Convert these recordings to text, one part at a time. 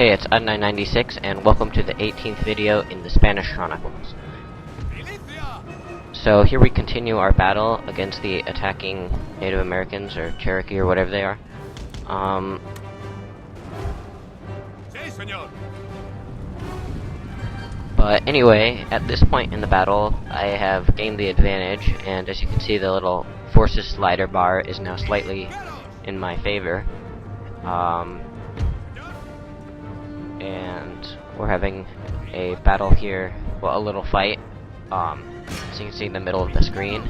Hey, it's Ad996, and welcome to the 18th video in the Spanish Chronicles. So here we continue our battle against the attacking Native Americans, or Cherokee, or whatever they are. But anyway, at this point in the battle, I have gained the advantage, and as you can see, the little forces slider bar is now slightly in my favor. And we're having a battle here, well, a little fight. So you can see in the middle of the screen.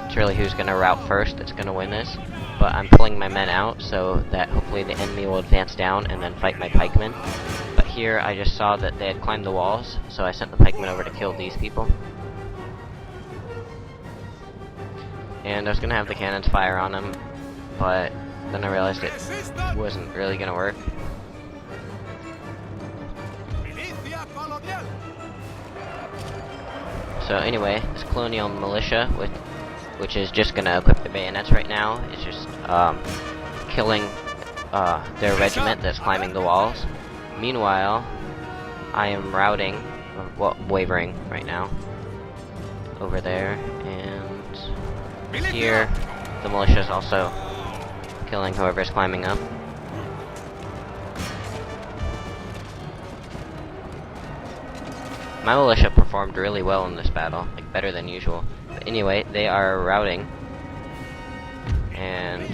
It's really who's gonna route first that's gonna win this. But I'm pulling my men out so that hopefully the enemy will advance down and then fight my pikemen. But here I just saw that they had climbed the walls, so I sent the pikemen over to kill these people. And I was gonna have the cannons fire on them, but then I realized it wasn't really gonna work. So anyway, this colonial militia, which is just gonna equip the bayonets right now, is just killing their regiment that's climbing the walls. Meanwhile, I am routing, or well, wavering right now, over there, and here the militia is also killing whoever's climbing up. My militia performed really well in this battle, like better than usual. But anyway, they are routing, and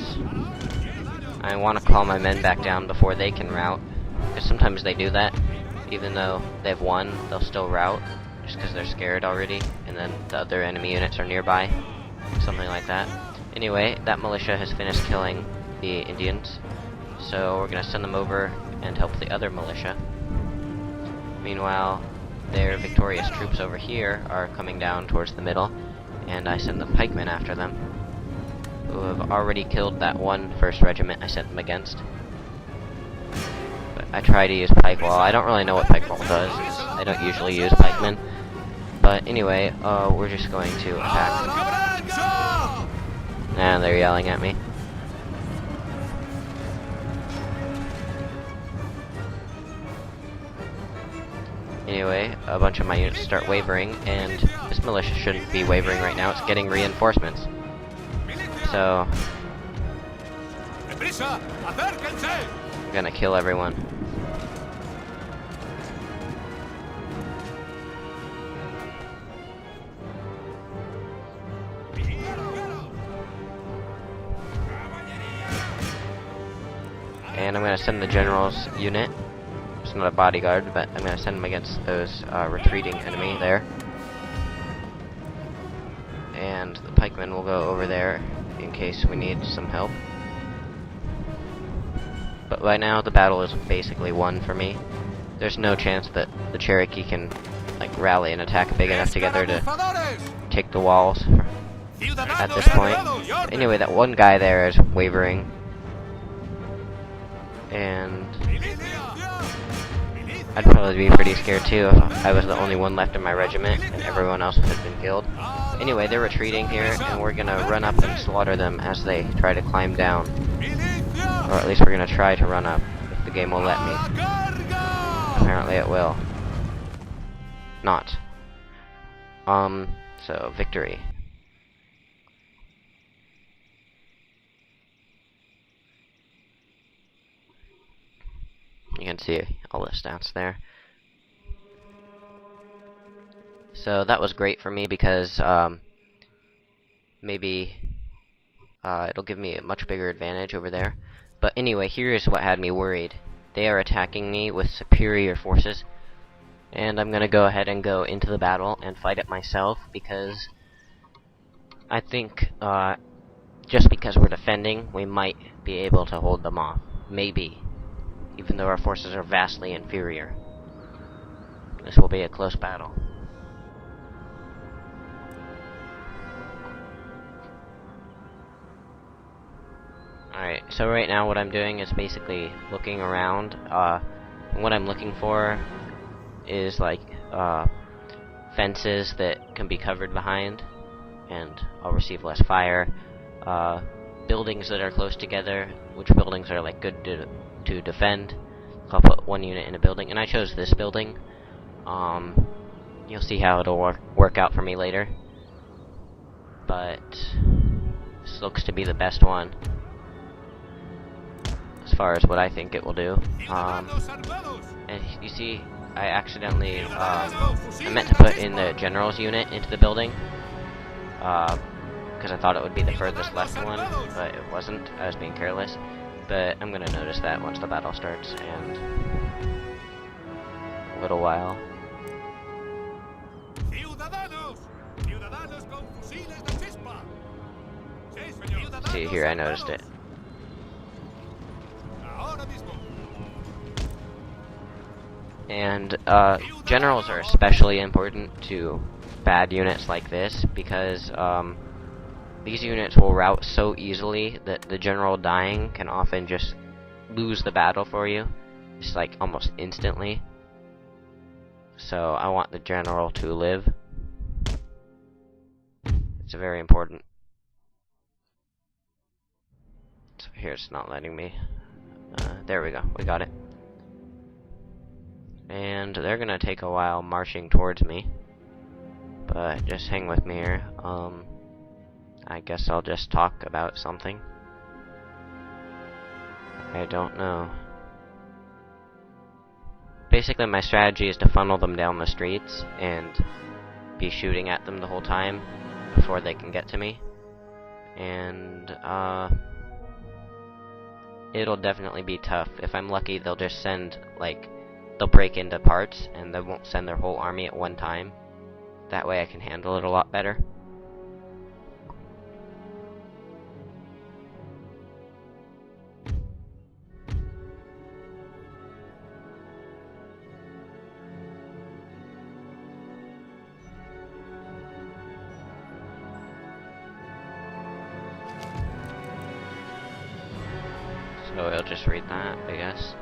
I want to call my men back down before they can rout, because sometimes they do that. Even though they've won, they'll still rout, just because they're scared already, and then the other enemy units are nearby, something like that. Anyway, that militia has finished killing the Indians, so we're going to send them over and help the other militia. Meanwhile, their victorious troops over here are coming down towards the middle, and I send the pikemen after them, who have already killed that one first regiment I sent them against. But I try to use pike wall. I don't really know what pike wall does. I don't usually use pikemen. But anyway, we're just going to attack. And they're yelling at me. Anyway, a bunch of my units start wavering, and this militia shouldn't be wavering right now. It's getting reinforcements. So I'm gonna kill everyone. And I'm gonna send the general's unit. It's not a bodyguard, but I'm gonna send them against those retreating enemy there. And the pikemen will go over there in case we need some help. But right now the battle is basically won for me. There's no chance that the Cherokee can like rally and attack big enough together to take the walls at this point. But anyway, that one guy there is wavering, and I'd probably be pretty scared too if I was the only one left in my regiment and everyone else had been killed. Anyway, they're retreating here, and we're gonna run up and slaughter them as they try to climb down. Or at least we're gonna try to run up, if the game will let me. Apparently it will. Not. So, victory. You can see all the stats there. So that was great for me because maybe it'll give me a much bigger advantage over there. But anyway, here's what had me worried. They are attacking me with superior forces, and I'm gonna go ahead and go into the battle and fight it myself, because I think just because we're defending, we might be able to hold them off. Maybe. Even though our forces are vastly inferior. This will be a close battle. Alright, so right now what I'm doing is basically looking around. What I'm looking for is like fences that can be covered behind, and I'll receive less fire. Buildings that are close together, which buildings are like good to defend, I'll put one unit in a building, and I chose this building. You'll see how it'll work out for me later. But this looks to be the best one as far as what I think it will do. And you see, I accidentally I meant to put in the general's unit into the building because I thought it would be the furthest left one, but it wasn't. I was being careless. But I'm gonna notice that once the battle starts, and a little while. See here, I noticed it. And generals are especially important to bad units like this because these units will rout so easily that the general dying can often just lose the battle for you. It's like almost instantly. So I want the general to live. It's very important. So here it's not letting me. There we go. We got it. And they're gonna take a while marching towards me. But just hang with me here. I guess I'll just talk about something. I don't know. Basically, my strategy is to funnel them down the streets and be shooting at them the whole time before they can get to me. And, it'll definitely be tough. If I'm lucky, they'll just send, like, they'll break into parts and they won't send their whole army at one time. That way I can handle it a lot better. So I'll just read that, I guess.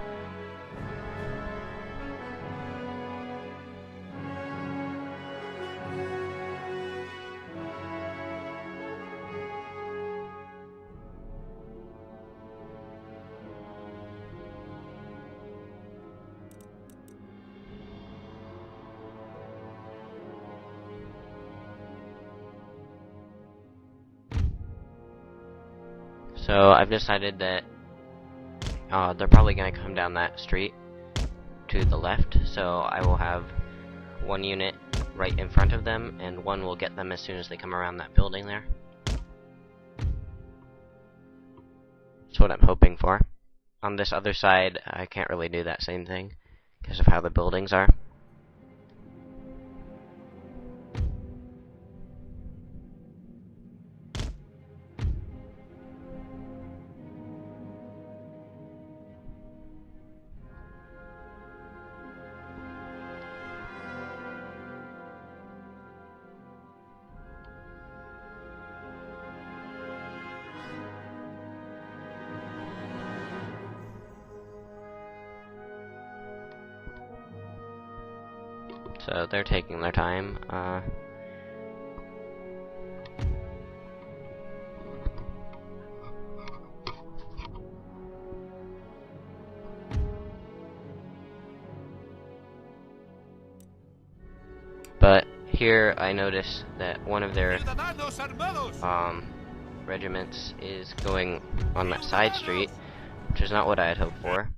So I've decided that they're probably going to come down that street to the left, so I will have one unit right in front of them, and one will get them as soon as they come around that building there. That's what I'm hoping for. On this other side, I can't really do that same thing because of how the buildings are. So they're taking their time. But here I notice that one of their regiments is going on that side street, which is not what I had hoped for.